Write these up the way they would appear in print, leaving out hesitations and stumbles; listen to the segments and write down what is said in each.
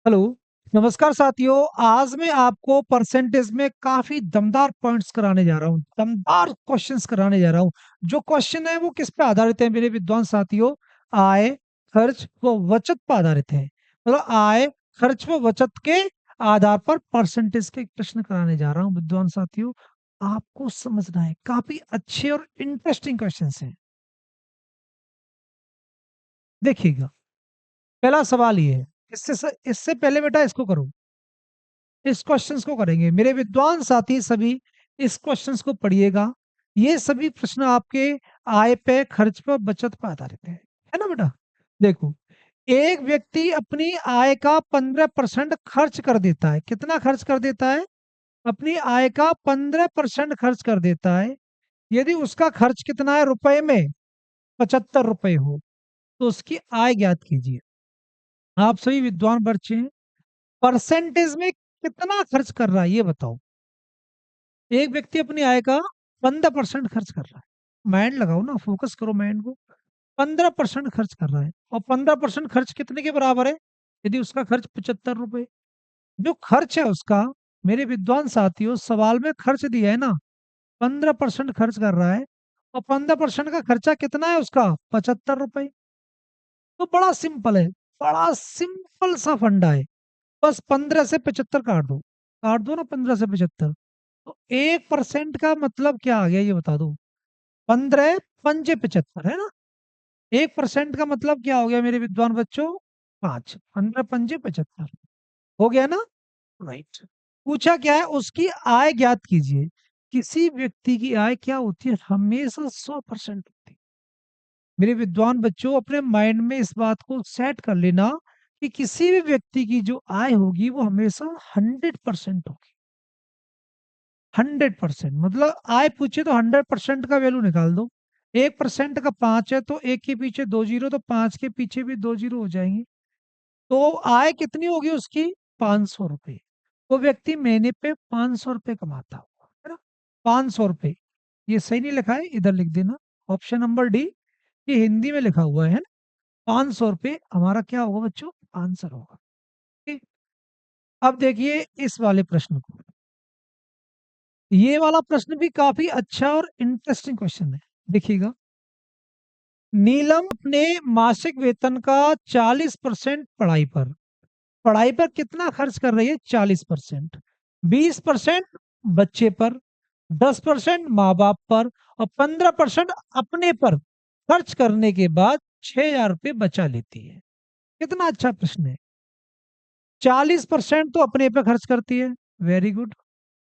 Hello. नमस्कार साथियों। आज मैं आपको परसेंटेज में काफी दमदार पॉइंट्स कराने जा रहा हूँ, दमदार क्वेश्चंस कराने जा रहा हूँ। जो क्वेश्चन है वो किस पे आधारित है मेरे विद्वान साथियों? आय, खर्च व बचत पर आधारित है। मतलब आय, खर्च व बचत के आधार पर परसेंटेज के प्रश्न कराने जा रहा हूँ विद्वान साथियों। आपको समझना है, काफी अच्छे और इंटरेस्टिंग क्वेश्चन हैं। देखिएगा, पहला सवाल ये है। इससे पहले बेटा इसको करो, इस क्वेश्चंस को करेंगे मेरे विद्वान साथी सभी। इस क्वेश्चंस को पढ़िएगा। ये सभी प्रश्न आपके आय पे, खर्च पर, बचत पर आधारित है ना बेटा? देखो, एक व्यक्ति अपनी आय का 15% खर्च कर देता है। कितना खर्च कर देता है? अपनी आय का 15% खर्च कर देता है। यदि उसका खर्च कितना है रुपए में? 75 रुपए हो तो उसकी आय ज्ञात कीजिए। आप सभी विद्वान बच्चे हैं, परसेंटेज में कितना खर्च कर रहा है ये बताओ। एक व्यक्ति अपनी आय का 15% खर्च कर रहा है। माइंड लगाओ ना, फोकस करो माइंड को। 15% खर्च कर रहा है और 15% खर्च कितने के बराबर है? यदि उसका खर्च 75 रुपए, जो खर्च है उसका, मेरे विद्वान साथियों सवाल में खर्च दिया है ना, 15% खर्च कर रहा है और 15% का खर्चा कितना है उसका? 75 रुपए। तो बड़ा सिंपल है, बड़ा सिंपल सा फंडा है। बस 15 से 75 काट दो ना, 15 से 75। तो 1% का मतलब क्या आ गया ये बता दो। 15 पंजे 75 है ना? 1% का मतलब क्या हो गया मेरे विद्वान बच्चों? 5। 15 पंजे 75 हो गया ना? राइट। पूछा क्या है? उसकी आय ज्ञात कीजिए। किसी व्यक्ति की आय क्या होती है? हमेशा 100% होती है। मेरे विद्वान बच्चों, अपने माइंड में इस बात को सेट कर लेना कि किसी भी व्यक्ति की जो आय होगी वो हमेशा 100% होगी। 100% मतलब आय पूछे तो 100% का वैल्यू निकाल दो। 1% का 5 है तो एक के पीछे 2 जीरो, तो 5 के पीछे भी 2 जीरो हो जाएंगे। तो आय कितनी होगी उसकी? 500 रुपए। वो व्यक्ति महीने पे 500 रुपए कमाता होगा, है ना? 500 रुपए। ये सही नहीं लिखा है, इधर लिख देना। ऑप्शन नंबर डी, ये हिंदी में लिखा हुआ है ना? 500 रुपए हमारा क्या होगा बच्चों? आंसर होगा। ठीक। अब देखिए इस वाले प्रश्न को। ये वाला प्रश्न भी काफी अच्छा और इंटरेस्टिंग क्वेश्चन है। देखिएगा, नीलम अपने मासिक वेतन का 40% पढ़ाई पर कितना खर्च कर रही है? 40%। 20% बच्चे पर, 10% माँ बाप पर और 15% अपने पर खर्च करने के बाद 6,000 रुपये बचा लेती है। कितना अच्छा प्रश्न है। 40% तो अपने पे खर्च करती है। Very good.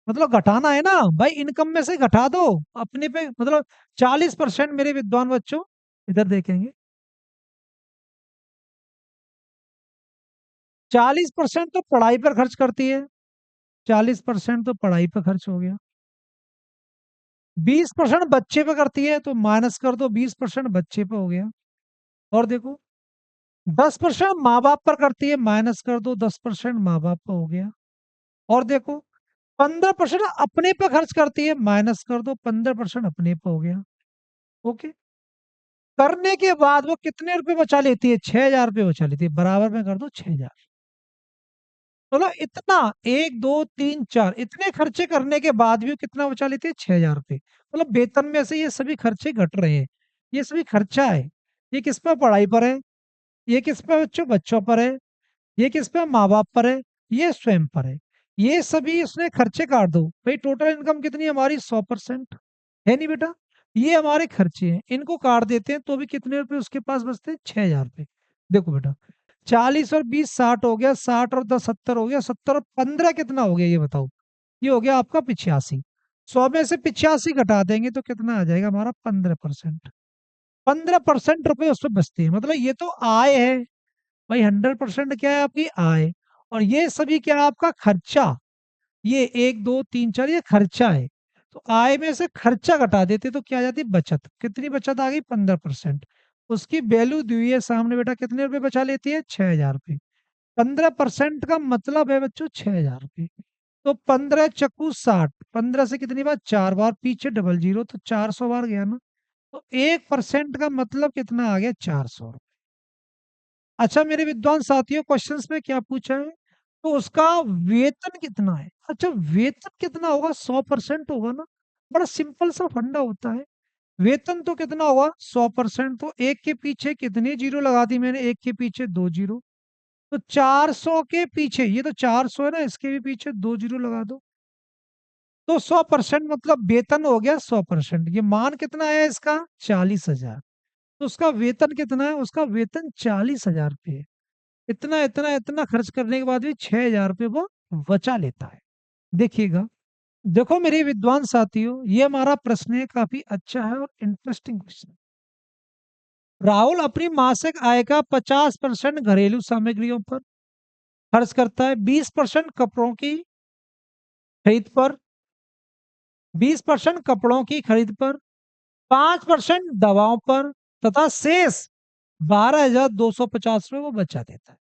मतलब घटाना है ना भाई, इनकम में से घटा दो अपने पे। मतलब 40% मेरे विद्वान बच्चों, इधर देखेंगे, 40% तो पढ़ाई पर खर्च करती है। 40% तो पढ़ाई पर खर्च हो गया। 20% बच्चे पे करती है तो माइनस कर दो, 20% बच्चे पे हो गया। और देखो, 10% माँ बाप पर करती है, माइनस कर दो, 10% माँ बाप पे हो गया। और देखो, 15% अपने पे खर्च करती है, माइनस कर दो, 15% अपने पे हो गया। ओके। करने के बाद वो कितने रुपए बचा लेती है? 6,000 रुपये बचा लेती है। बराबर में कर दो 6,000। चलो इतना, एक दो तीन चार, इतने खर्चे करने के बाद भी वो कितना बचा लेती है? 6,000 रुपये। मतलब वेतन में से ये सभी खर्चे घट रहे हैं। ये सभी खर्चा है। ये किस पर? पढ़ाई पर है। ये किस पर बच्चों? बच्चों पर है। ये किस पे? माँ बाप पर है। ये स्वयं पर है। ये सभी उसने खर्चे काट दो भाई। टोटल इनकम कितनी है हमारी? 100%। है नहीं बेटा? ये हमारे खर्चे हैं, इनको काट देते हैं तो भी कितने रुपए उसके पास बचते हैं? 6,000 रुपये। देखो बेटा, 40 और 20 60 हो गया, 60 और 10 70 हो गया, 70 और 15 कितना हो गया ये बताओ? ये हो गया आपका 85। 100 में से 85 घटा देंगे तो कितना आ जाएगा हमारा? 15%। 15% रुपए उसमें बचते हैं। मतलब ये तो आय है भाई। 100% क्या है? आपकी आय। और ये सभी क्या है? आपका खर्चा। ये एक दो तीन चार, ये खर्चा है। तो आय में से खर्चा घटा देते तो क्या आ जाती? बचत। कितनी बचत आ गई? 15%। उसकी वैल्यू दी हुई है सामने बेटा, कितने रुपए बचा लेती है? 6,000 रुपये। 15% का मतलब है बच्चों 6,000 रुपये। तो 15 × 60, 15 से कितनी बार? 4 बार, पीछे डबल जीरो तो 400 बार गया ना। तो 1% का मतलब कितना आ गया? 400। अच्छा मेरे विद्वान साथियों, क्वेश्चंस में क्या पूछा है? तो उसका वेतन कितना है? अच्छा, वेतन कितना होगा? 100% होगा ना। बड़ा सिंपल सा फंडा होता है। वेतन तो कितना होगा? 100%। तो एक के पीछे कितनी जीरो लगा दी मैंने? एक के पीछे 2 जीरो। तो 400 के पीछे, ये तो 400 है ना, इसके भी पीछे 2 जीरो लगा दो। तो 100% मतलब वेतन हो गया 100%। ये मान कितना है इसका? 40,000। तो उसका वेतन कितना है? उसका वेतन 40,000 रुपये है। इतना इतना इतना खर्च करने के बाद भी 6,000 रुपये वो बचा लेता है। देखिएगा, देखो मेरे विद्वान साथियों, ये हमारा प्रश्न है, काफी अच्छा है और इंटरेस्टिंग क्वेश्चन। राहुल अपनी मासिक आय का 50% घरेलू सामग्रियों पर खर्च करता है, 20% कपड़ों की खरीद पर, 20% कपड़ों की खरीद पर, 5% दवाओं पर, तथा शेष 12,250 रुपये वो बचा देता है।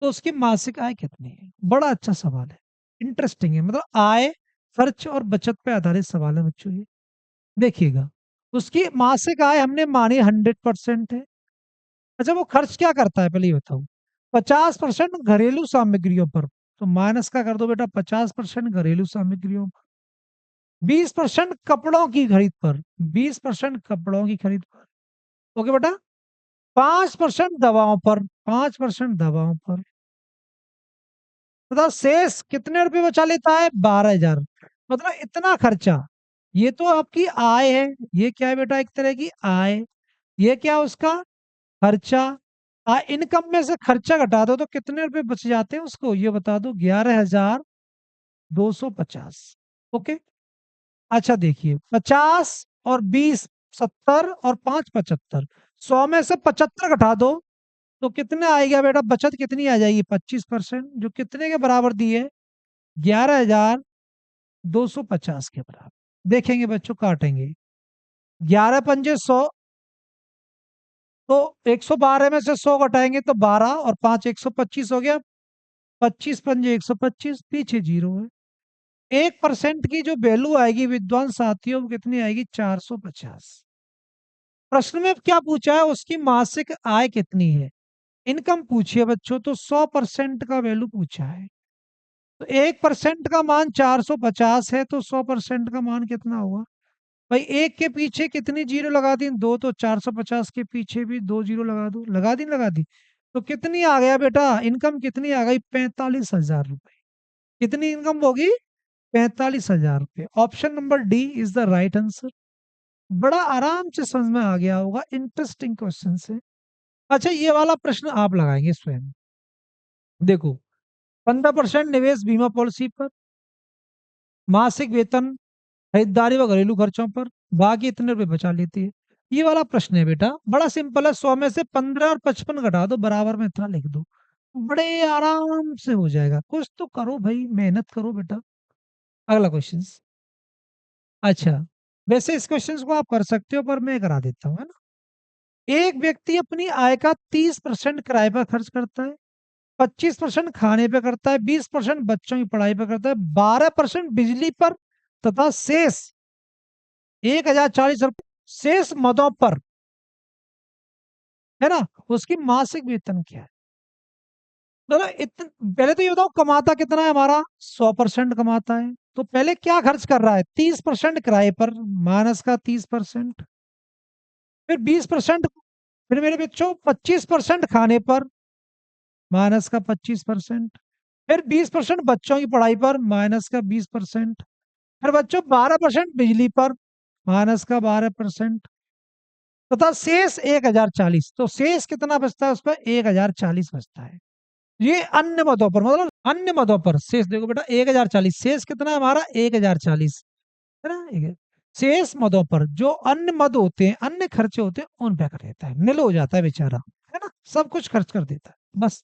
तो उसकी मासिक आय कितनी है? बड़ा अच्छा सवाल है, इंटरेस्टिंग है। मतलब आय, खर्च और बचत पे आधारित सवाल है बच्चों ये। देखिएगा, उसकी मासिक आय हमने मानी 100% है। अच्छा, वो खर्च क्या करता है पहले ये बताओ? 50% घरेलू सामग्रियों पर, तो माइनस का कर दो बेटा, 50% घरेलू सामग्रियों पर, 20% कपड़ों की खरीद पर, 20% कपड़ों की खरीद पर, ओके बेटा, 5% दवाओं पर, 5% दवाओं पर, तथा शेष कितने रुपए बचा लेता है? 12,000। मतलब इतना खर्चा। ये तो आपकी आय है। ये क्या है बेटा? एक तरह की आय। ये क्या है? उसका खर्चा। इनकम में से खर्चा घटा दो तो कितने रुपए बच जाते हैं उसको? ये बता दो, 11,250। ओके। अच्छा देखिए, 50 और 20 70 और 5 75। 100 में से 75 घटा दो तो कितने आएगा बेटा? बचत कितनी आ जाएगी? 25%, जो कितने के बराबर दी है? 11,250 के बराबर। देखेंगे बच्चों, काटेंगे। 11 पंजे 100, तो 112 में से 100 घटाएंगे तो 12, और 5 125 हो गया। 25 पंजे 125, पीछे जीरो है। 1% की जो वैल्यू आएगी विद्वान साथियों, वो कितनी आएगी? 450। प्रश्न में क्या पूछा है? उसकी मासिक आय कितनी है? इनकम पूछी है बच्चों, तो 100% का वैल्यू पूछा है। तो 1% का मान 450 है, तो 100% का मान कितना होगा? भाई, एक के पीछे कितनी जीरो लगा दी? दो। तो 450 के पीछे भी 2 जीरो लगा दो। लगा दी, लगा दी। तो कितनी आ गया बेटा? इनकम कितनी आ गई? 45,000 रुपए। कितनी इनकम होगी? 45,000 रुपए। Option number D is the right answer. बड़ा आराम से समझ में आ गया होगा, इंटरेस्टिंग क्वेश्चन है। अच्छा, ये वाला प्रश्न आप लगाएंगे स्वयं। देखो, 15% निवेश बीमा पॉलिसी पर, मासिक वेतन, खरीदारी व घरेलू खर्चों पर, बाकी इतने रुपए बचा लेती है। ये वाला प्रश्न है बेटा, बड़ा सिंपल है। 100 में से 15 और 55 घटा दो, बराबर में इतना लिख दो, बड़े आराम से हो जाएगा। कुछ तो करो भाई, मेहनत करो बेटा। अगला क्वेश्चन। अच्छा, वैसे इस क्वेश्चन को आप कर सकते हो, पर मैं करा देता हूँ, है ना। एक व्यक्ति अपनी आय का 30% किराए पर खर्च करता है, 25% खाने पे करता है, 20% बच्चों की पढ़ाई पर करता है, 12% बिजली पर, तथा शेष 1,040 रुपये शेष मदों पर, है ना। उसकी मासिक वेतन क्या है? पहले तो ये बताओ, कमाता कितना है हमारा? 100% कमाता है। तो पहले क्या खर्च कर रहा है? 30% किराए पर, माइनस का 30%, फिर 20%, फिर मेरे बच्चों 25% खाने पर, माइनस का 25%, फिर 20% बच्चों की पढ़ाई पर, माइनस का 20%, फिर बच्चों 12% बिजली पर, माइनस का 12%, तथा शेष 1,040। तो शेष कितना बचता है उस पर? 1,040 बचता है। ये अन्य मदों पर, मतलब अन्य मदों पर शेष देखो बेटा, 1,040। शेष कितना है हमारा? 1,040, है ना। शेष मदों पर जो अन्य मद होते हैं, अन्य खर्चे होते हैं, उन पे कर देता है, निल हो जाता है बेचारा, है ना। सब कुछ खर्च कर देता है बस।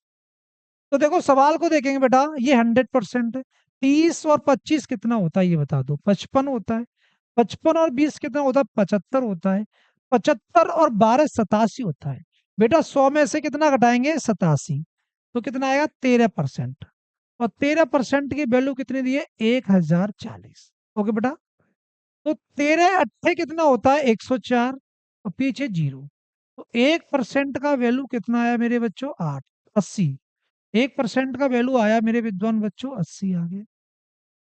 तो देखो, सवाल को देखेंगे बेटा, ये 100% है। 30 और 25 कितना होता है ये बता दो? 55 होता है। 55 और 20 कितना होता है? 75 होता है। 75 और 12 87 होता है। बेटा 100 में से कितना घटाएंगे? 87। तो कितना आएगा? 13%। और 13% की वैल्यू कितनी दी है? 1,040। ओके बेटा। तो 13 अट्ठे कितना होता है? 104, और पीछे जीरो। तो 1% का वैल्यू कितना आया मेरे बच्चों? 8, 80। 1% का वैल्यू आया मेरे विद्वान बच्चों, 80 आ गया।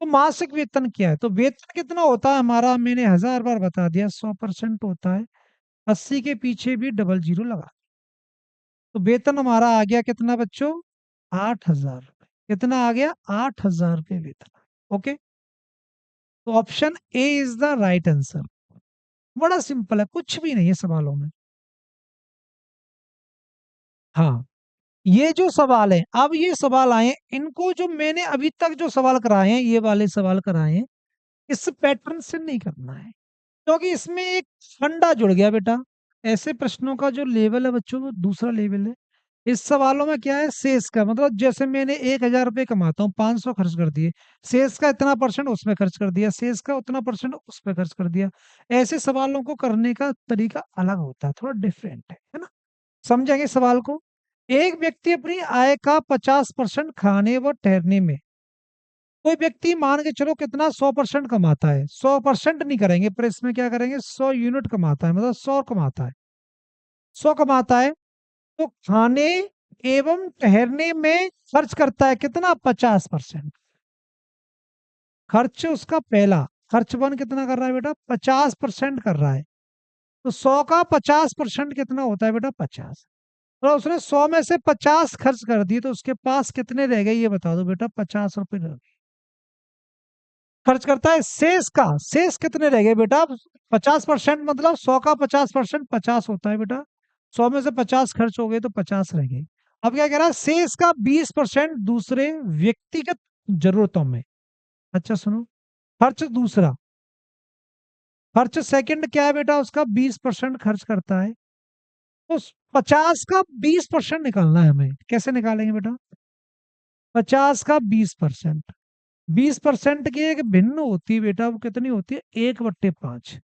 तो मासिक वेतन क्या है? तो वेतन कितना होता है हमारा, मैंने 1000 बार बता दिया, 100% होता है। 80 के पीछे भी डबल जीरो लगा। तो वेतन हमारा आ गया कितना बच्चों? 8,000 रुपये। कितना आ गया? 8,000 रुपये वेतन। ओके, तो option A is the right answer. बड़ा सिंपल है, कुछ भी नहीं है सवालों में। हाँ, ये जो सवाल है, अब ये सवाल आए, इनको जो मैंने अभी तक जो सवाल कराए हैं, ये वाले सवाल कराए हैं, इस पैटर्न से नहीं करना है, क्योंकि इसमें एक फंडा जुड़ गया बेटा। ऐसे प्रश्नों का जो लेवल है बच्चों, वो दूसरा लेवल है। इस सवालों में क्या है, शेष का मतलब, जैसे मैंने 1,000 रुपये कमाता हूँ, 500 खर्च कर दिए, शेष का इतना परसेंट उसमें खर्च कर दिया, शेष का उतना परसेंट उसमें खर्च कर दिया। ऐसे सवालों को करने का तरीका अलग होता है, थोड़ा डिफरेंट है ना। समझेंगे सवाल को। एक व्यक्ति अपनी आय का 50% खाने व ठहरने में, कोई व्यक्ति मान के चलो कितना, 100% कमाता है, 100% नहीं करेंगे पर इसमें क्या करेंगे, 100 यूनिट कमाता है, मतलब 100 कमाता है, 100 कमाता है, तो खाने एवं ठहरने में खर्च करता है कितना, 50%। खर्च उसका पहला, खर्च वन कितना कर रहा है बेटा, 50% कर रहा है। तो 100 का 50% कितना होता है बेटा, 50। तो उसने 100 में से 50 खर्च कर दिए, तो उसके पास कितने रह गए ये बता दो बेटा, 50 रुपए रह गए। खर्च करता है शेष का, शेष कितने रह गए बेटा, 50% मतलब 100 का 50% 50 होता है बेटा। 100 में से 50 खर्च हो गए तो 50 रह गए। अब क्या कह रहा है, शेष का 20% दूसरे व्यक्तिगत जरूरतों में। अच्छा सुनो, खर्च दूसरा, खर्च सेकंड क्या है बेटा, उसका 20% खर्च करता है। तो 50 का 20% निकालना है हमें, कैसे निकालेंगे बेटा, 50 का 20%, 20% की एक भिन्न होती है बेटा, वो कितनी होती है, 1/5।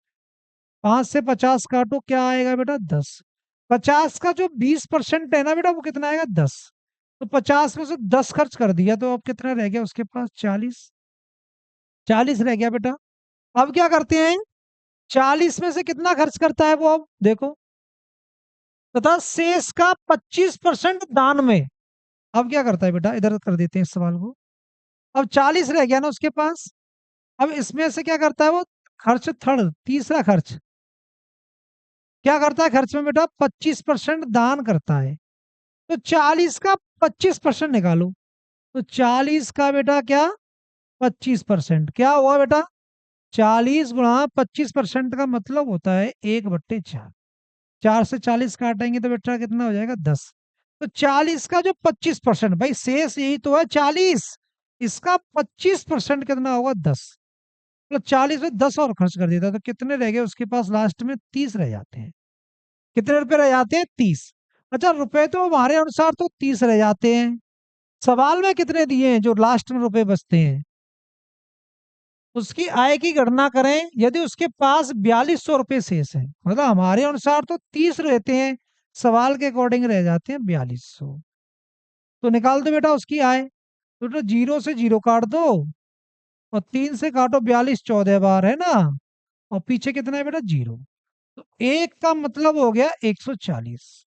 5 से 50 काटो, क्या आएगा बेटा, 10। 50 का जो 20% है ना बेटा, वो कितना आएगा, 10। तो 50 में से 10 खर्च कर दिया, तो अब कितना रह गया उसके पास, 40। 40 रह गया बेटा। अब क्या करते हैं, 40 में से कितना खर्च करता है वो, अब देखो, तथा शेष का 25% दान में। अब क्या करता है बेटा, इधर कर देते हैं इस सवाल को। अब 40 रह गया ना उसके पास। अब इसमें से क्या करता है वो, खर्च थर्ड, तीसरा खर्च क्या करता है, खर्च में बेटा 25% दान करता है। तो 40 का 25% निकालो। तो 40 का बेटा क्या, 25% क्या हुआ बेटा, 40 गुणा 25% का मतलब होता है 1/4। 4 से 40 काटेंगे तो बेटा कितना हो जाएगा, 10। तो 40 का जो 25%, भाई शेष यही तो है 40, इसका 25% कितना होगा, 10। मतलब 40 में 10 और खर्च कर देता, तो कितने रह गए उसके पास, लास्ट में 30 रह जाते हैं। कितने रुपए रह जाते हैं, 30। अच्छा, रुपए तो हमारे अनुसार तो 30 रह जाते हैं, सवाल में कितने दिए हैं जो लास्ट में रुपए बचते हैं, उसकी आय की गणना करें। यदि उसके पास 4200 रुपये शेष है, मतलब हमारे अनुसार तो 30 रहते हैं, सवाल के अकॉर्डिंग रह जाते हैं 4200। तो निकाल दो बेटा उसकी आय। तो 0 से 0 काट दो, और 3 से काटो, 42 14 बार है ना, और पीछे कितना है बेटा, 0। तो एक का मतलब हो गया 140,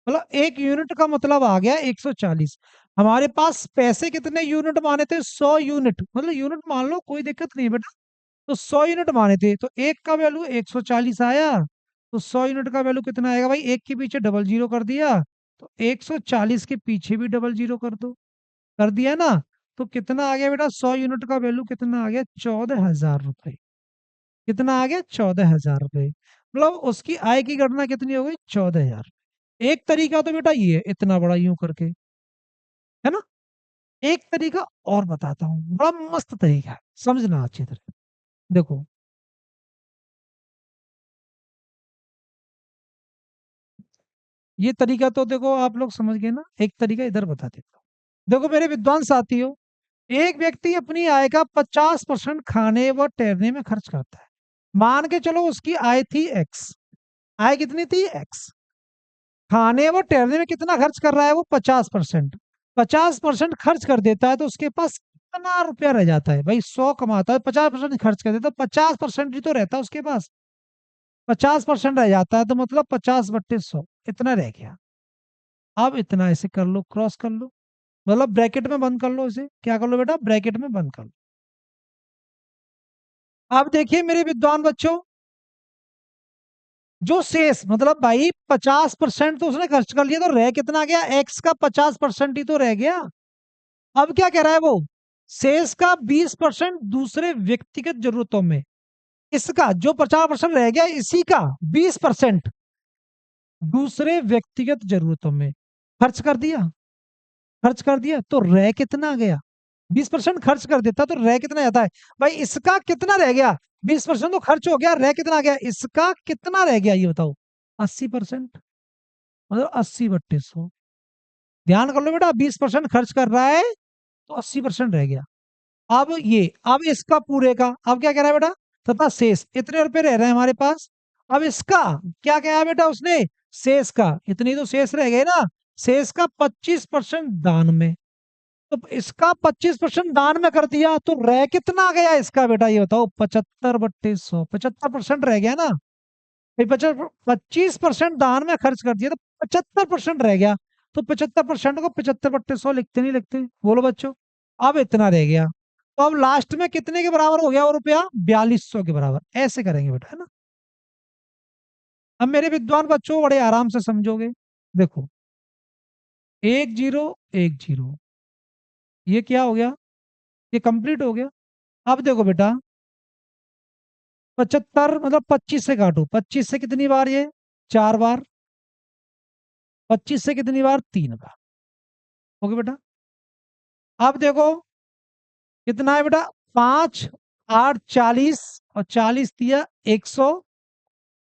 मतलब 1 यूनिट का मतलब आ गया 140। हमारे पास पैसे कितने यूनिट माने थे, 100 यूनिट, मतलब यूनिट मान लो, कोई दिक्कत नहीं बेटा। तो 100 यूनिट माने थे, तो एक का वैल्यू 140 आया। तो 100 यूनिट का वैल्यू कितना आएगा भाई, एक के पीछे डबल जीरो कर दिया, तो 140 के पीछे भी डबल जीरो कर दो, कर दिया ना। तो कितना आ गया बेटा, 100 यूनिट का वैल्यू कितना आ गया, 14,000 रुपए। कितना आ गया, 14,000 रुपए। मतलब उसकी आय की गणना कितनी हो गई, 14,000। एक तरीका तो बेटा ये है, इतना बड़ा यूं करके, है ना। एक तरीका और बताता हूँ, बड़ा मस्त तरीका है, समझना अच्छी तरह। देखो, ये तरीका तो देखो आप लोग समझ गए ना, एक तरीका इधर बता देता हूँ। देखो मेरे विद्वान साथियों, एक व्यक्ति अपनी आय का 50% खाने व ठहरने में खर्च करता है। मान के चलो उसकी आय थी एक्स, आय कितनी थी, एक्स। खाने व ठहरने में कितना खर्च कर रहा है वो, 50%। 50% खर्च कर देता है, तो उसके पास कितना रुपया रह जाता है भाई, 100 कमाता है, 50% खर्च कर देता है, 50% ही तो रहता है उसके पास। 50% रह जाता है, तो मतलब 50/100 इतना रह गया। अब इतना ऐसे कर लो, क्रॉस कर लो। मतलब ब्रैकेट में बंद कर लो इसे, क्या कर लो बेटा, ब्रैकेट में बंद कर लो। अब देखिए मेरे विद्वान बच्चों, जो शेष मतलब भाई 50% तो उसने खर्च कर लिया, तो रह कितना गया, एक्स का 50% ही तो रह गया। अब क्या कह रहा है वो, शेष का 20% दूसरे व्यक्तिगत जरूरतों में, इसका जो 50% रह गया इसी का 20% दूसरे व्यक्तिगत जरूरतों में खर्च कर दिया। खर्च कर दिया तो रह कितना गया, 20% खर्च कर देता तो रह कितना जाता है। भाई इसका कितना रह गया, 20% तो खर्च हो गया, रह कितना गया, इसका कितना रह गया ये बताओ, 80%। मतलब 80/100। ध्यान कर लो बेटा, 20% खर्च कर रहा है तो 80% रह गया। अब इसका पूरे का, अब क्या कह रहा है बेटा, तथा शेष इतने रुपए रह रहे हैं हमारे पास। अब इसका क्या कहा है बेटा उसने, शेष का, इतनी तो शेष रह गए ना, शेष का 25% दान में। तो इसका 25% दान में कर दिया तो रह कितना गया इसका बेटा ये बताओ, 75/100, 75% रह गया ना। 25% दान में खर्च कर दिया तो 75% रह गया। तो 75% को 75/100 लिखते नहीं लिखते, बोलो बच्चों। अब इतना रह गया, तो अब लास्ट में कितने के बराबर हो गया वो रुपया, 4200 के बराबर। ऐसे करेंगे बेटा, है ना। अब मेरे विद्वान बच्चों बड़े आराम से समझोगे। देखो, 1 0 1 0, ये क्या हो गया, ये कंप्लीट हो गया। अब देखो बेटा, 75 मतलब 25 से काटो, 25 से कितनी बार ये, 4 बार। 25 से कितनी बार, 3 बार। ओके बेटा। अब देखो कितना है बेटा, 5 8 40, और 40 दिया 100।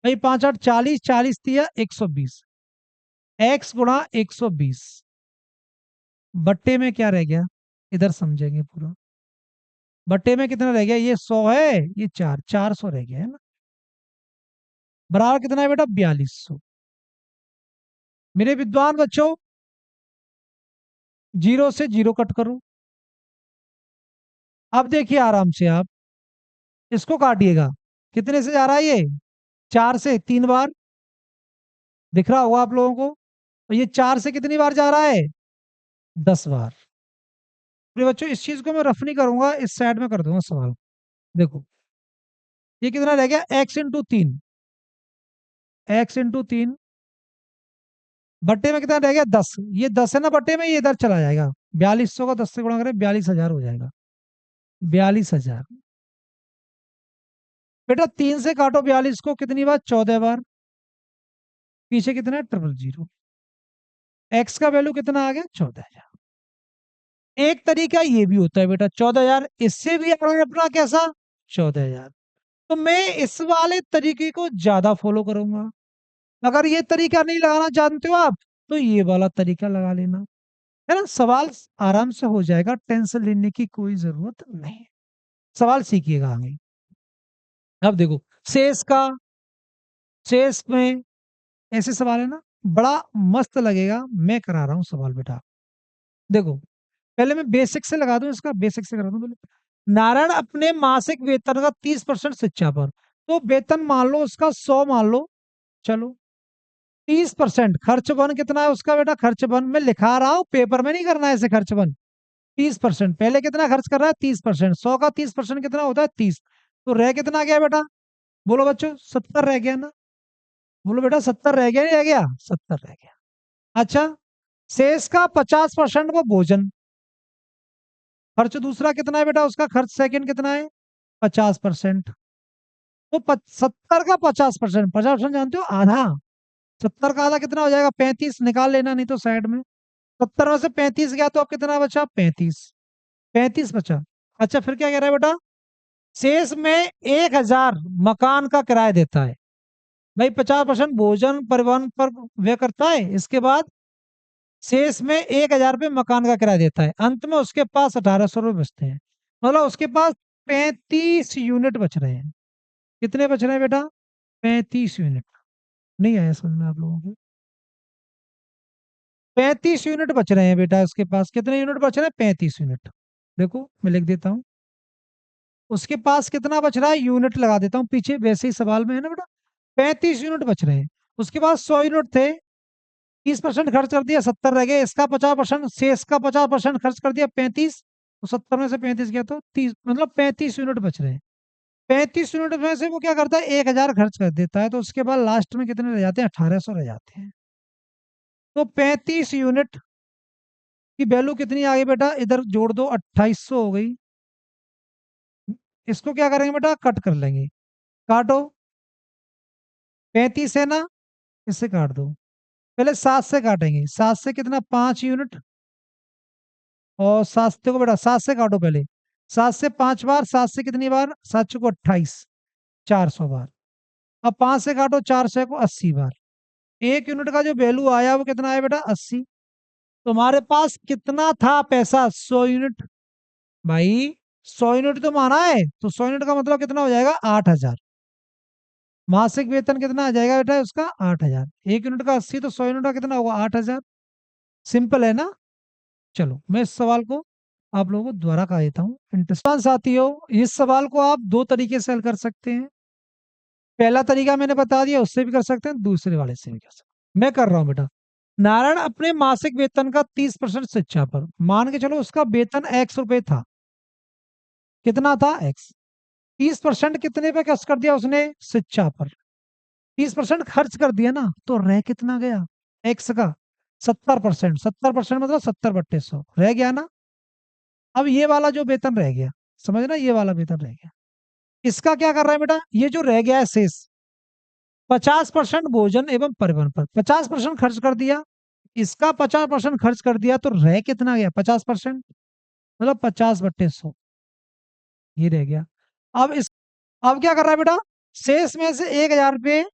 भाई 5 8 40, 40 दिया 120, एक्स गुणा 120 बट्टे में क्या रह गया, इधर समझेंगे पूरा। बट्टे में कितना रह गया, ये 100 है, ये 400 रह गया, है ना। बराबर कितना है बेटा, 4200। मेरे विद्वान बच्चों, जीरो से जीरो कट करो। अब देखिए आराम से आप इसको काटिएगा, कितने से जा रहा है ये, 4 से 3 बार, दिख रहा होगा आप लोगों को। और ये 4 से कितनी बार जा रहा है, 10 बार। मेरे बच्चों इस चीज को मैं रफ नहीं करूंगा, इस साइड में कर दूंगा सवाल। देखो ये कितना रह गया, x×3, x×3 बट्टे में कितना रह गया, 10। ये 10 है ना बट्टे में, ये इधर चला जाएगा, 4200 का 10 से गुणा करें 42,000 हो जाएगा, 42,000। बेटा 3 से काटो 42 को, कितनी बार, 14 बार। पीछे कितना है, 000। एक्स का वैल्यू कितना आ गया, 14,000। एक तरीका ये भी होता है बेटा, 14,000, इससे भी अपना कैसा, 14,000। तो मैं इस वाले तरीके को ज्यादा फॉलो करूंगा। अगर ये तरीका नहीं लगाना जानते हो आप, तो ये वाला तरीका लगा लेना, है ना। सवाल आराम से हो जाएगा, टेंशन लेने की कोई जरूरत नहीं है। सवाल सीखिएगा आगे। अब देखो, शेष का, शेष में ऐसे सवाल है ना, बड़ा मस्त लगेगा। मैं करा रहा हूं सवाल बेटा। देखो पहले मैं बेसिक से लगा दूं, इसका बेसिक से करा दूं पहले। नारायण अपने मासिक वेतन का 30% शिक्षा पर, तो वेतन मान लो उसका 100 मान लो, चलो। 30% खर्च बन कितना है उसका बेटा, खर्च बन मैं लिखा रहा हूं, पेपर में नहीं करना है ऐसे खर्च बन। 30% पहले कितना खर्च कर रहा है, 30%, 100 का 30% कितना होता है, 30। तो रह कितना गया बेटा, बोलो बच्चों, 70 रह गया ना। बोलो बेटा 70 रह गया, नहीं रह गया, 70 रह गया। अच्छा, शेष का 50% वो भोजन खर्च, दूसरा कितना है बेटा उसका खर्च, सेकंड कितना है, 50%। तो 70 का 50%, 50% जानते हो आधा, 70 का आधा कितना हो जाएगा, 35, निकाल लेना नहीं तो साइड में। 70 में से 35 गया तो अब कितना बचा, 35, 35 बचा। अच्छा फिर क्या कह रहा है बेटा, शेष में 1,000 मकान का किराया देता है। भाई 50% भोजन परिवहन पर व्यय करता है, इसके बाद शेष में 1,000 रुपये मकान का किराया देता है, अंत में उसके पास 1,800 रुपये बचते हैं। मतलब उसके पास 35 यूनिट बच रहे हैं। कितने बच रहे हैं बेटा, 35 यूनिट। नहीं आया समझ में आप लोगों को, 35 यूनिट बच रहे हैं बेटा उसके पास, कितने यूनिट बच रहे हैं, 35 यूनिट। देखो मैं लिख देता हूँ, उसके पास कितना बच रहा है, यूनिट लगा देता हूँ पीछे, वैसे ही सवाल में है ना बेटा। 35 यूनिट बच रहे हैं, उसके पास 100 यूनिट थे, 30% खर्च कर दिया, 70 रह गए। इसका 50% शेष का 50% खर्च कर दिया, 35। तो 70 में से 35 गया तो 30, मतलब 35 यूनिट बच रहे हैं। 35 यूनिट में से वो क्या करता है, 1000 खर्च कर देता है, तो उसके बाद लास्ट में कितने रह जाते हैं, 1800 रह जाते हैं। तो 35 यूनिट की वैल्यू कितनी आ गई बेटा, इधर जोड़ दो, 2800 हो गई। इसको क्या करेंगे बेटा, कट कर लेंगे। काटो, 35 है ना, इससे काट दो। पहले 7 से काटेंगे, 7 से कितना, 5 यूनिट। और 7 देखो बेटा, 7 से काटो पहले। 7 से 5 बार, 7 से कितनी बार, 7 को 28, 400 बार। अब 5 से काटो, 400 को 80 बार। 1 यूनिट का जो वैल्यू आया वो कितना आया बेटा, 80। तुम्हारे पास कितना था पैसा, 100 यूनिट। भाई 100 यूनिट तो माना है, तो 100 यूनिट का मतलब कितना हो जाएगा, 8000। मासिक वेतन कितना आ जाएगा बेटा उसका, 8000। 1 यूनिट का 80, तो 100 यूनिट का कितना होगा, 8000। सिंपल है ना। चलो मैं इस सवाल को आप लोगों को दोबारा कहा देता हूँ, इंटरेस्टिंग साथियों। इस सवाल को आप दो तरीके से हल कर सकते हैं। पहला तरीका मैंने बता दिया, उससे भी कर सकते हैं, दूसरे वाले से भी कर सकते हैं। मैं कर रहा हूं बेटा। नारायण अपने मासिक वेतन का 30% शिक्षा पर, मान के चलो उसका वेतन ₹X था। कितना था, X। 30% कितने पे खर्च कर दिया उसने, शिक्षा पर। 30% खर्च कर दिया ना, तो रह कितना गया, X का 70%। 70% मतलब 70/100 रह गया ना। अब ये वाला जो वेतन रह गया, समझ ना, ये वाला वेतन रह गया, इसका क्या कर रहा है बेटा, ये जो रह गया है शेष, 50% भोजन एवं परिवहन पर 50% खर्च कर दिया। इसका 50% खर्च कर दिया, तो रह कितना गया, 50%, मतलब 50/100 ये रह गया। अब इस अब क्या कर रहा है बेटा, शेष में से 1000 रुपये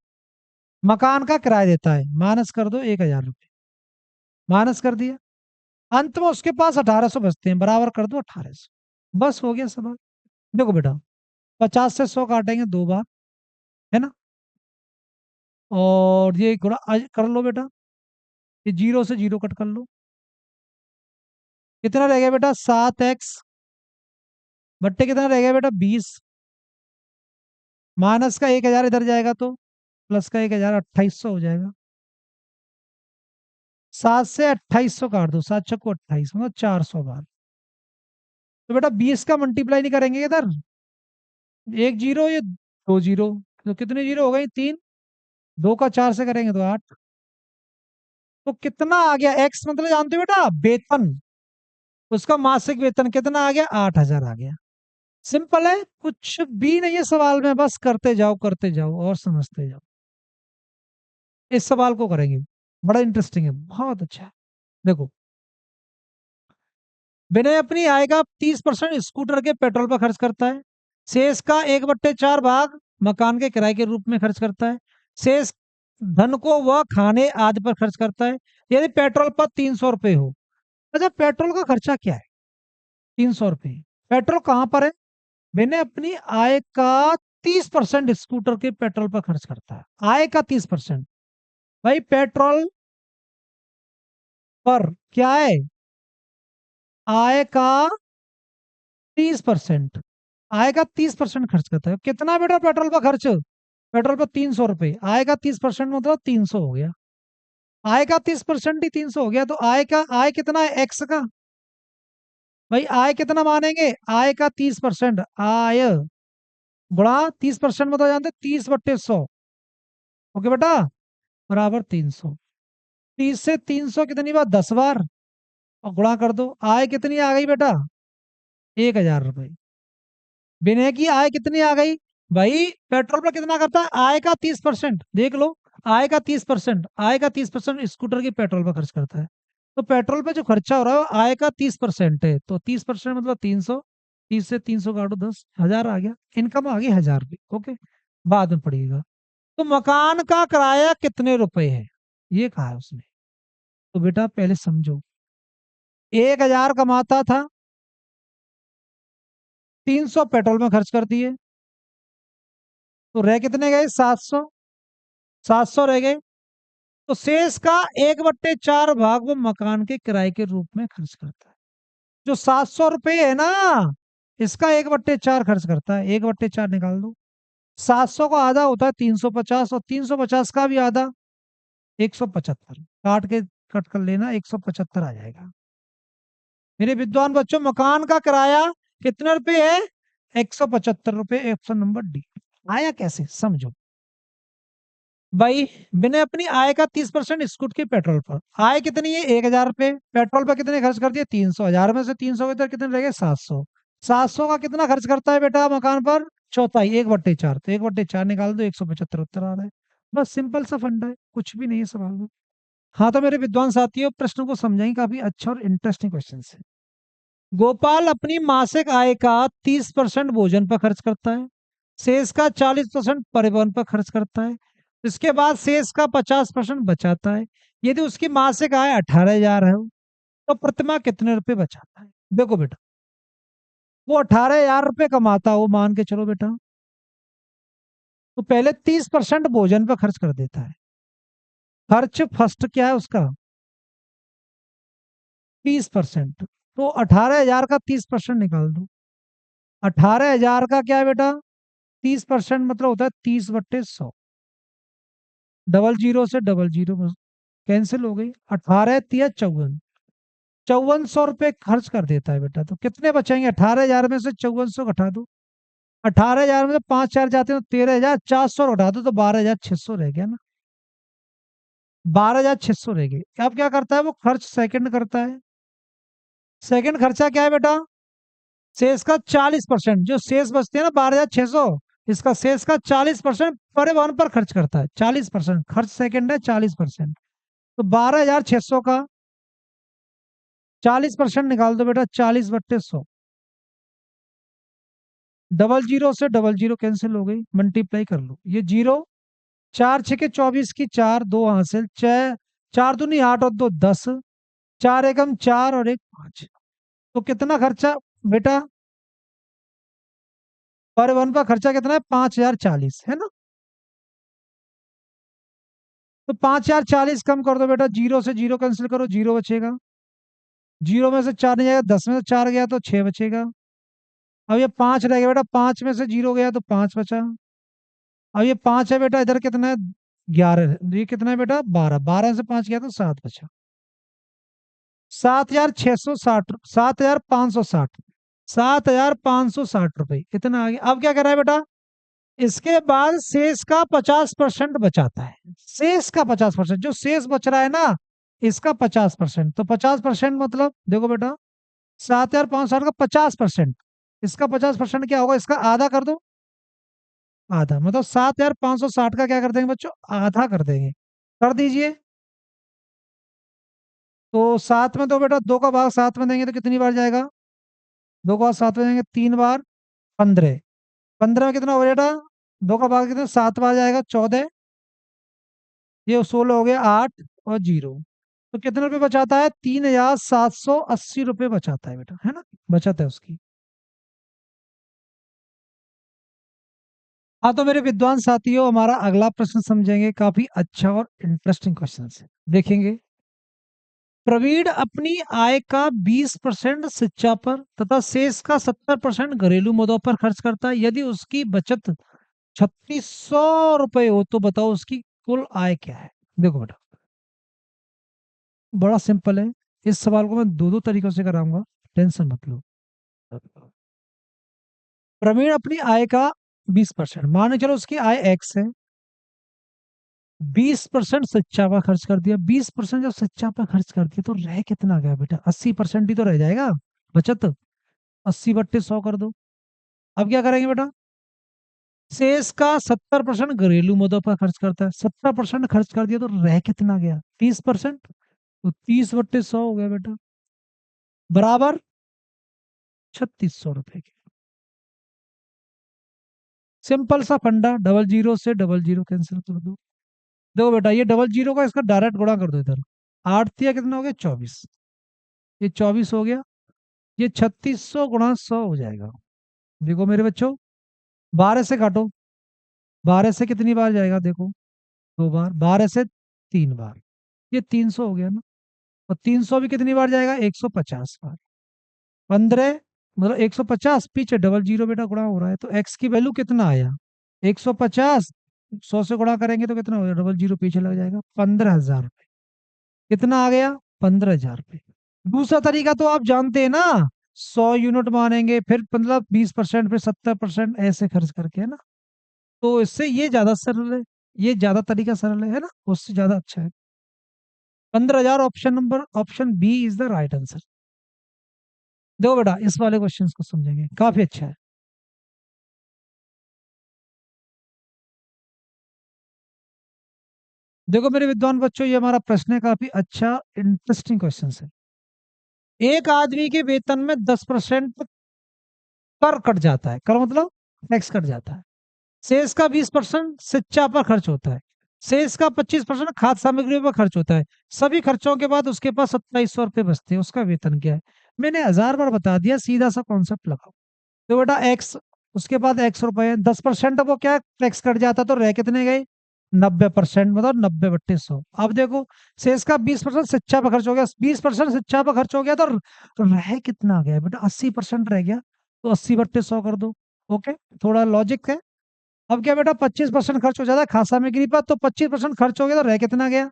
मकान का किराया देता है, माइनस कर दो, 1000 रुपये माइनस कर दिया। अंत में उसके पास 1800 बचते हैं, बराबर कर दो 1800। बस हो गया सवाल। देखो बेटा, 50 से 100 काटेंगे 2 बार, है ना। और ये गुणा कर लो बेटा, ये 0 से 0 कट कर लो। कितना रह गया बेटा, 7x बट्टे कितना रह गया बेटा, 20। माइनस का 1000 इधर जाएगा, तो प्लस का 1000, 2800 हो जाएगा। 7 से 2800 काट दो, 7 को 28, मतलब 400 बार। तो बेटा 20 का मल्टीप्लाई नहीं करेंगे इधर, एक जीरो, ये 2 जीरो, तो कितने जीरो हो गए, 3। 2 का 4 से करेंगे तो 8। तो कितना आ गया, एक्स मतलब जानते हो बेटा, वेतन। उसका मासिक वेतन कितना आ गया, 8000 आ गया। सिंपल है, कुछ भी नहीं है सवाल में, बस करते जाओ करते जाओ और समझते जाओ। इस सवाल को करेंगे, बड़ा इंटरेस्टिंग है, बहुत अच्छा है। देखो, विनय अपनी आय का 30% स्कूटर के पेट्रोल पर खर्च करता है। शेष का 1/4 भाग मकान के किराए के रूप में खर्च करता है। शेष धन को वह खाने आदि पर खर्च करता है। यदि पेट्रोल पर 300 रुपये हो। अच्छा, पेट्रोल का खर्चा क्या है, 300 रुपये। पेट्रोल कहाँ पर है, मैंने अपनी आय का 30% स्कूटर के पेट्रोल पर खर्च करता है, आय का 30%। भाई पेट्रोल पर क्या है, आय का 30%। आय का 30% खर्च करता है, कितना बेटा पेट्रोल पर खर्च, पेट्रोल पर 300 रुपये, आय का 30% मतलब 300 हो गया। आय का 30% ही 300 हो गया, तो आय कितना है, एक्स का। भाई आय कितना मानेंगे, आय का 30%, आय गुणा 30% मतलब जानते 30/100। ओके बेटा, बराबर 300। 30 से 300 कितनी बार, 10 बार, और गुणा कर दो। आय कितनी आ गई बेटा, 1000 रुपये। विनय की आय कितनी आ गई, भाई पेट्रोल पर कितना करता है, आय का 30%, देख लो। आय का 30% स्कूटर की पेट्रोल पर खर्च करता है। तो पेट्रोल पे जो खर्चा हो रहा है वो आय का 30% है, तो 30% मतलब 300। 30 से 300 काटो, 10,000 आ गया, इनकम आ गई 1000 रुपये। ओके, बाद में पड़िएगा। तो मकान का किराया कितने रुपए है, ये कहा है उसने। तो बेटा पहले समझो, 1000 कमाता था, 300 पेट्रोल में खर्च कर दिए, तो रह कितने गए, 700। 700 रह गए, तो शेष का 1/4 भाग वो मकान के किराए के रूप में खर्च करता है। जो 700 रुपये है ना, इसका 1/4 खर्च करता है, 1/4 निकाल दो। 700 का आधा होता है 350, और 350 का भी आधा 175 काट के कट कर लेना, 175 आ जाएगा। मेरे विद्वान बच्चों, मकान का किराया कितने रुपए है? 175 रुपए, ऑप्शन नंबर डी। आया कैसे, समझो भाई। मैंने अपनी आय का 30% स्कूट की पेट्रोल पर, आय कितनी है? 1,000 रुपए। पेट्रोल पर कितने खर्च कर दिए? 300। 1000 में से 300 के इधर कितने रह गए? 700। 700 का कितना खर्च करता है बेटा मकान पर? चौथाई, 1/4। तो 1/4 निकाल दो, 175 उत्तर आ रहा है। बस सिंपल सा फंडा है, कुछ भी नहीं है सवाल में। हाँ तो मेरे विद्वान साथियों, प्रश्न को समझाएंगे, काफी अच्छा और इंटरेस्टिंग क्वेश्चन है। गोपाल अपनी मासिक आय का 30% भोजन पर खर्च करता है, शेष का 40% परिवहन पर खर्च करता है, इसके बाद शेष का 50% बचाता है। यदि उसकी मासिक आय 18,000 है तो प्रतिमाह कितने रुपए बचाता है? देखो बेटा, वो 18,000 रुपये कमाता हो मान के चलो बेटा, तो पहले 30% भोजन पर खर्च कर देता है। खर्च फर्स्ट क्या है उसका? 30%। तो 18,000 का 30% निकाल दो। 18,000 का क्या है बेटा? 30% मतलब होता है 30/100। डबल जीरो से डबल जीरो कैंसिल हो गई। 18 × 3 = 54। 5400 रुपये खर्च कर देता है बेटा, तो कितने बचेंगे? 18,000 में से 5400 घटा दो। 18,000 में से 5 4 जाते हैं तो 13,400 घटा दो, तो 12,600 रह गया ना। 12,600 रह गए। अब क्या करता है वो? खर्च सेकंड करता है। सेकंड खर्चा क्या है बेटा? शेष का 40%, जो शेष बचते हैं ना 12,600, इसका शेष का 40% परिवहन पर खर्च करता है। 40% खर्च सेकंड है, 40%। तो 12,600 का 40% निकाल दो बेटा, 40/100। डबल जीरो से डबल जीरो कैंसिल हो गई, मल्टीप्लाई कर लो ये जीरो। 4 6 के 24 की 4, 2 हासिल 6, 4 दूनी 8 और 2 10, 4 एकम 4 और 1 5। तो कितना खर्चा बेटा? परिवहन का खर्चा कितना है? 5,040 है ना। तो 5,040 कम कर दो बेटा, जीरो से जीरो कैंसिल करो, जीरो बचेगा। जीरो में से 4 नहीं जाएगा, 10 में से 4 गया तो 6 बचेगा। अब ये 5 रह गया बेटा, 5 में से जीरो गया तो 5 बचा। अब ये 5 है बेटा, इधर कितना है? 11 है। ये कितना है बेटा? 12। 12 से 5 गया तो 7 बचा। 7,660, 7,560, 7,560 रुपए इतना आ गया। अब क्या कर रहा है बेटा? इसके बाद शेष का 50% बचाता है। शेष का 50%, जो शेष बच रहा है ना, इसका 50%। तो 50% मतलब देखो बेटा, 7,560 का 50%, इसका 50% क्या होगा? इसका आधा कर दो। आधा मतलब 7,560 का क्या कर देंगे बच्चों? आधा कर देंगे। कर दीजिए। तो 7 में, तो बेटा 2 का भाग 7 में देंगे तो कितनी बार जाएगा? 2 का भाग 7 में देंगे 3 बार। 15। 15 में कितना हो बेटा? 2 का भाग कितना? 7 बार जाएगा, 14। ये 16 हो गया, 8 और जीरो। तो कितने रुपए बचाता है? 3,780 रुपये बचाता है बेटा, है ना। बचत है उसकी। हाँ तो मेरे विद्वान साथियों, हमारा अगला प्रश्न समझेंगे, काफी अच्छा और इंटरेस्टिंग क्वेश्चन है, देखेंगे। प्रवीण अपनी आय का 20% शिक्षा पर तथा शेष का 70% घरेलू मदों पर खर्च करता है। यदि उसकी बचत 3,600 रुपये हो तो बताओ उसकी कुल आय क्या है? देखो बेटा, बड़ा सिंपल है। इस सवाल को मैं दो दो तरीकों से कराऊंगा, टेंशन मत लो। प्रवीण अपनी आय का 20%, मान के चलो उसकी आय एक्स है, 20% शिक्षा पर खर्च कर दिया। 20% जब शिक्षा पर खर्च कर दिया तो रह कितना गया बेटा? 80% ही तो रह जाएगा बचत। 80/100 कर दो। अब क्या करेंगे बेटा? शेष का 70% घरेलू मदों पर खर्च करता है। 70% खर्च कर दिया तो रह कितना गया? 30%। तो 30/100 हो गया बेटा, बराबर 3,600 रुपए के। सिंपल सा फंडा, डबल जीरो से डबल जीरो कैंसिल कर दो। देखो बेटा, ये डबल जीरो का इसका डायरेक्ट गुणा कर दो इधर। 8 तिया कितना हो गया? 24। ये 24 हो गया। ये 3,600 × 100 हो जाएगा। देखो मेरे बच्चों, 12 से काटो। 12 से कितनी बार जाएगा? देखो, 2 बार। 12 से 3 बार, ये 300 हो गया ना। और 300 भी कितनी बार जाएगा? 150 बार। 15 मतलब 150, पीछे डबल जीरो बेटा गुणा हो रहा है, तो एक्स की वैल्यू कितना आया? 150। 100 से गुणा करेंगे तो कितना होगा, डबल जीरो पीछे लग जाएगा, 15,000 रुपये। कितना आ गया, 15,000 रुपये। दूसरा तरीका तो आप जानते हैं ना, 100 यूनिट मानेंगे, फिर मतलब 20%, फिर 70%, ऐसे खर्च करके, है ना। तो इससे ये ज्यादा सरल है, ये ज्यादा तरीका सरल है ना, उससे ज्यादा अच्छा है। 15,000, option B is the right answer. देखो बेटा, इस वाले क्वेश्चन को समझेंगे, काफी अच्छा है। देखो मेरे विद्वान बच्चों, ये हमारा प्रश्न है, काफी अच्छा इंटरेस्टिंग क्वेश्चन है। एक आदमी के वेतन में 10% कर कट जाता है, कर मतलब टैक्स कट जाता है। शेष का 20% शिक्षा पर खर्च होता है। शेष का 25% खाद्य सामग्री पर खर्च होता है। सभी खर्चों के बाद उसके पास 2700 रुपये बचते हैं। उसका वेतन क्या है? मैंने 1000 बार बता दिया, सीधा सा कॉन्सेप्ट लगाओ। तो बेटा एक्स, उसके बाद x रुपए, 10% वो क्या टैक्स कट जाता, तो रह कितने गए, 90%, मतलब 90/100। अब देखो, शेष का 20% शिक्षा पर खर्च हो गया, 20% शिक्षा पर खर्च हो गया, तो रह कितना गया बेटा, 80% रह गया। तो 80/100 कर दो। ओके, थोड़ा लॉजिक है। अब क्या बेटा, 25% खर्च हो जाता है खासा में गिरी पर, तो 25% खर्च हो गया, तो रह कितना गया,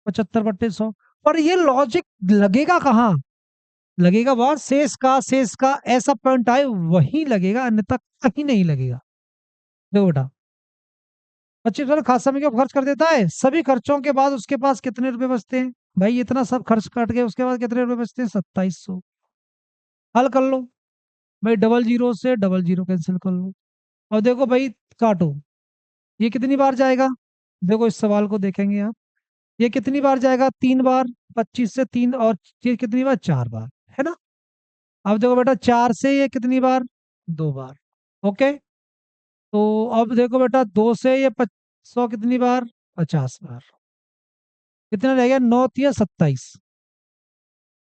75/100। पर ये लॉजिक लगेगा कहाँ, लगेगा वहां शेष का ऐसा पॉइंट आए वही लगेगा, अन्यथा कहीं नहीं लगेगा। देखो बेटा, 25% खासा में क्यों खर्च कर देता है, सभी खर्चों के बाद उसके पास कितने रुपए बचते हैं, भाई इतना सब खर्च काट के उसके बाद कितने रुपए बचते हैं, 2700। हल कर लो भाई, डबल जीरो से डबल जीरो कैंसिल कर लो। और देखो भाई, काटो, ये कितनी बार जाएगा, देखो इस सवाल को देखेंगे आप, ये कितनी बार जाएगा, 3 बार, 25 से 3, और ये कितनी बार, 4 बार, है ना। अब देखो बेटा, 4 से ये कितनी बार, 2 बार। ओके, तो अब देखो बेटा, 2 से ये 100 कितनी बार, 50 बार। कितना रह गया, 9 तिया 27।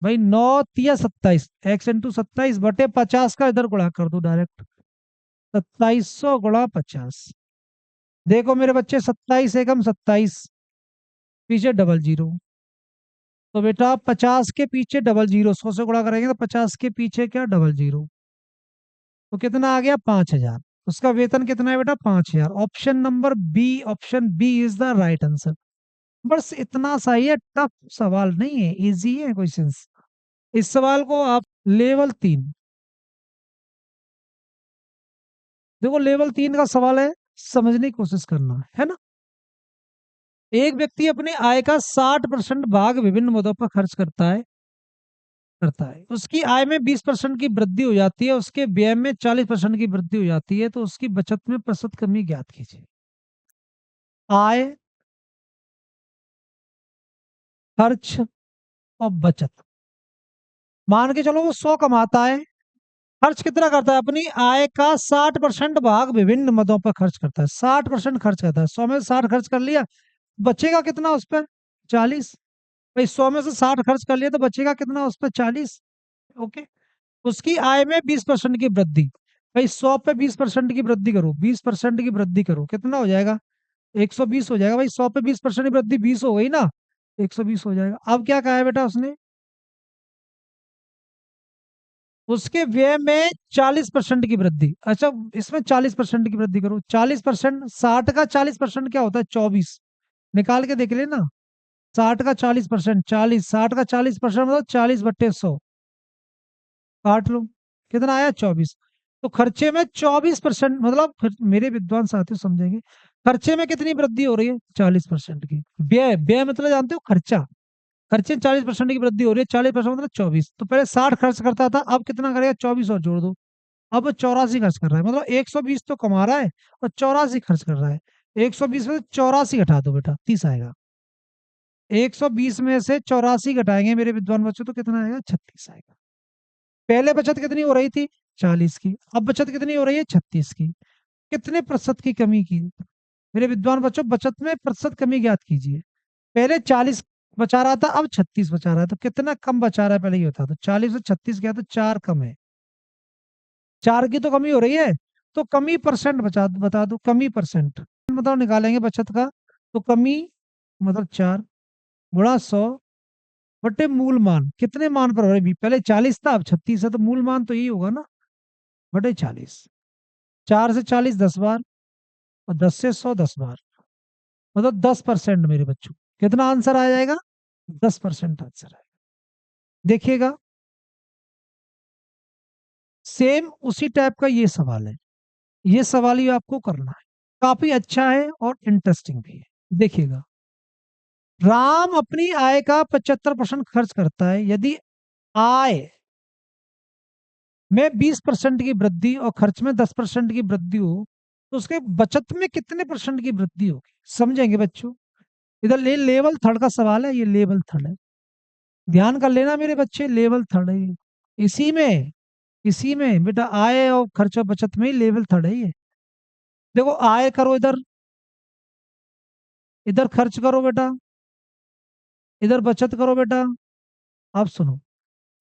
भाई 9 तिया 27, x × 27/50 का इधर गुणा कर दो डायरेक्ट, 2700 × 50। देखो मेरे बच्चे, 27 एकम 27, पीछे डबल जीरो, तो बेटा 50 के पीछे डबल जीरो, 100 से गुणा करेंगे तो 50 के पीछे क्या, डबल जीरो, तो कितना आ गया, 5,000। उसका वेतन कितना है बेटा, 5,000। Option number B, option B is the right answer. बस इतना सा ही है, टफ सवाल नहीं है, इजी है क्वेश्चंस। इस सवाल को आप लेवल 3, देखो लेवल 3 का सवाल है, समझने की कोशिश करना है ना। एक व्यक्ति अपने आय का 60% भाग विभिन्न मदों पर खर्च करता है। उसकी आय में 20% की वृद्धि हो जाती है, उसके व्यय में 40% की वृद्धि हो जाती है, तो उसकी बचत में प्रतिशत कमी ज्ञात कीजिए। आय, खर्च और बचत। मान के चलो वो 100 कमाता है, खर्च कितना करता है, अपनी आय का 60% भाग विभिन्न मदों पर खर्च करता है, 60% खर्च करता है, 100 में से 60 खर्च कर लिया, बचेगा कितना उस पर, 40। भाई 100 में से 60 खर्च कर लिया तो बचेगा कितना उस पर, 40। ओके, उसकी आय में 20% की वृद्धि। भाई 100 पे 20% की वृद्धि करो, 20% की वृद्धि करो, कितना हो जाएगा, 120 हो जाएगा। भाई 100 पे 20% की वृद्धि 20 हो गई ना, 120 हो जाएगा। अब क्या कहा है बेटा उसने, उसके व्यय में 40% की वृद्धि। अच्छा, इसमें 40% की वृद्धि करो, 40%, 60 का 40% क्या होता है, 24। निकाल के देख लेना, 60 का 40%, 40, 60 का 40% मतलब 40/100, काट लो, कितना आया, 24। तो खर्चे में 24%, मतलब मेरे विद्वान साथियों समझेंगे, खर्चे में कितनी वृद्धि हो रही है, 40% की। व्यय, व्यय मतलब जानते हो, खर्चा, खर्चे में 40% की वृद्धि हो रही है, 40% मतलब 24। तो पहले 60 खर्च करता था, अब कितना करेगा, 24 और जोड़ दो, अब वो 84 खर्च कर रहा है, मतलब 120 तो कमा रहा है और 84 खर्च कर रहा है। 120 में से 84 घटा दो बेटा, 30 आएगा। 120 में से 84 घटाएंगे मेरे विद्वान बच्चों, तो कितना आएगा, 36 आएगा। पहले बचत कितनी हो रही थी, 40 की, अब बचत कितनी हो रही है, 36 की। कितने प्रतिशत की कमी की मेरे विद्वान बच्चों, बचत में प्रतिशत कमी ज्ञात कीजिए। पहले 40 बचा रहा था, अब 36 बचा रहा है, तो कितना कम बचा रहा है, पहले ये होता, तो 40 से 36 गया तो 4 कम है, 4 की तो कमी हो रही है। तो कमी परसेंट बता दो, कमी परसेंट मतलब निकालेंगे बचत का, तो कमी मतलब 4 गुणा 100/, मूल मान, कितने मान पर हो रही है, पहले 40 था, अब 36 है, तो मूल मान तो यही होगा ना, बटे 40। 4 से 40 10 बार, और 10 से 100 10 बार, मतलब 10% मेरे बच्चों। कितना आंसर आ जाएगा? 10% आंसर आएगा। देखिएगा, सेम उसी टाइप का ये सवाल है। ये सवाल ही आपको करना है, काफी अच्छा है और इंटरेस्टिंग भी है। देखिएगा, राम अपनी आय का 75% खर्च करता है। यदि आय में 20% की वृद्धि और खर्च में 10% की वृद्धि हो, तो उसके बचत में कितने परसेंट की वृद्धि होगी? समझेंगे बच्चों? इधर लेवल थर्ड का सवाल है, ये लेवल थर्ड है। ध्यान कर लेना मेरे बच्चे, लेवल थर्ड है ये। इसी में इसी में बेटा आय और खर्च और बचत में ही लेवल थर्ड है ये। देखो, आय करो इधर, इधर खर्च करो बेटा, इधर बचत करो बेटा। अब सुनो,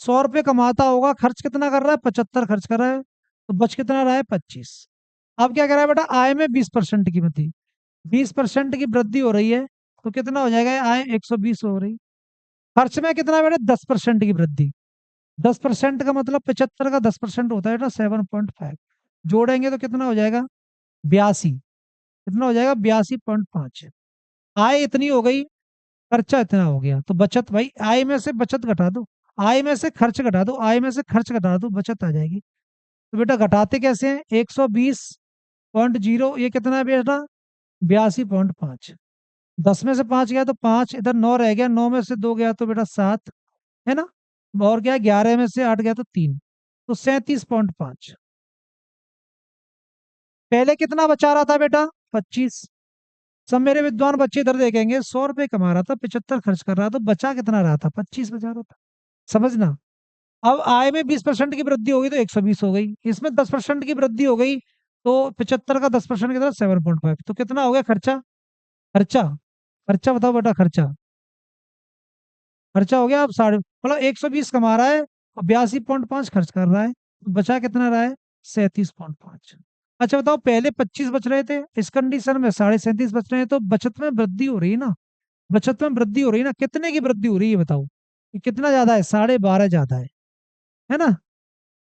100 रुपये कमाता होगा, खर्च कितना कर रहा है? 75 खर्च कर रहा है, तो बच कितना रहा है? 25। अब क्या कर रहा है बेटा? आय में 20% की वृद्धि, 20% की वृद्धि हो रही है, तो कितना हो जाएगा? आय 120 हो रही। खर्च में कितना बेटा? 10% की वृद्धि। 10% का मतलब 75 का 10% होता है बेटा 7.5। जोड़ेंगे तो कितना हो जाएगा? 82। कितना हो जाएगा? 82.5। आय इतनी हो गई, खर्चा इतना हो गया, तो बचत, भाई आय में से बचत घटा दो, आय में से खर्च घटा दो, आय में से खर्च घटा दो, बचत आ जाएगी। तो बेटा घटाते कैसे हैं? 120.0, ये कितना है बेटा? 82.5। 10 में से 5 गया तो 5, इधर 9 रह गया, 9 में से 2 गया तो बेटा 7, है ना? और क्या, 11 में से 8 गया तो 3, तो 37.5। पहले कितना बचा रहा था बेटा? 25। सब मेरे विद्वान बच्चे इधर देखेंगे, 100 रुपये कमा रहा था, 75 खर्च कर रहा था, तो बचा कितना रहा था? 25 बचा रहा था। समझना। अब आय में 20% की वृद्धि होगी तो 120 हो गई, इसमें 10% की वृद्धि हो गई, तो 75 का 10% कितना? 7.5। तो कितना हो गया खर्चा? खर्चा, खर्चा बताओ बेटा, खर्चा। खर्चा हो गया अब साढ़े, मतलब 120 कमा रहा है और 82.5 खर्च कर रहा है, तो बचा कितना रहा है? 37.5। अच्छा बताओ, पहले 25 बच रहे थे, इस कंडीशन में 37.5 बच रहे हैं, तो बचत में वृद्धि हो रही है ना? बचत में वृद्धि हो रही है ना? कितने की वृद्धि हो रही है बताओ? ये कितना ज्यादा है? 12.5 ज्यादा है ना?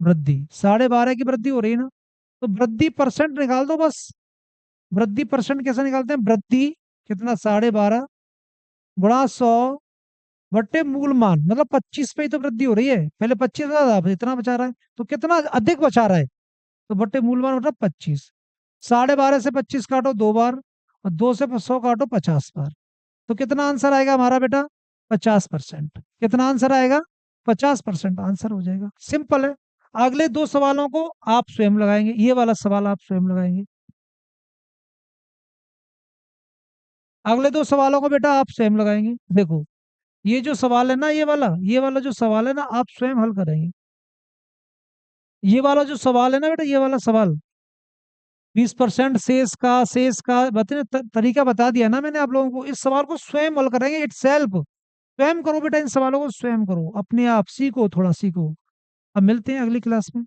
वृद्धि 12.5 की वृद्धि हो रही है ना? तो वृद्धि परसेंट निकाल दो बस। वृद्धि परसेंट कैसे निकालते हैं? वृद्धि कितना? 12.5 गुणा 100 बट्टे मूल मान, मतलब 25 पे ही तो वृद्धि हो रही है। पहले 25 बचा था, अब इतना बचा रहा है, तो कितना अधिक बचा रहा है? तो बट्टे मूल मान मतलब 25। 12.5 से 25 काटो 2 बार, और 2 से 100 काटो 50 बार, तो कितना आंसर आएगा हमारा बेटा? 50%। कितना आंसर आएगा? 50% आंसर हो जाएगा। सिंपल है। अगले दो सवालों को आप स्वयं लगाएंगे, ये वाला सवाल आप स्वयं लगाएंगे। अगले दो सवालों को बेटा आप स्वयं लगाएंगे। देखो, ये जो सवाल है ना, ये वाला जो सवाल है ना, आप स्वयं हल करेंगे। ये वाला जो सवाल है ना बेटा, ये वाला सवाल 20% शेष का बता, तरीका बता दिया ना मैंने आप लोगों को। इस सवाल को स्वयं हल करेंगे, इट सेल्फ। स्वयं करो बेटा, इन सवालों को स्वयं करो, अपने आप सीखो, थोड़ा सीखो। अब मिलते हैं अगली क्लास में।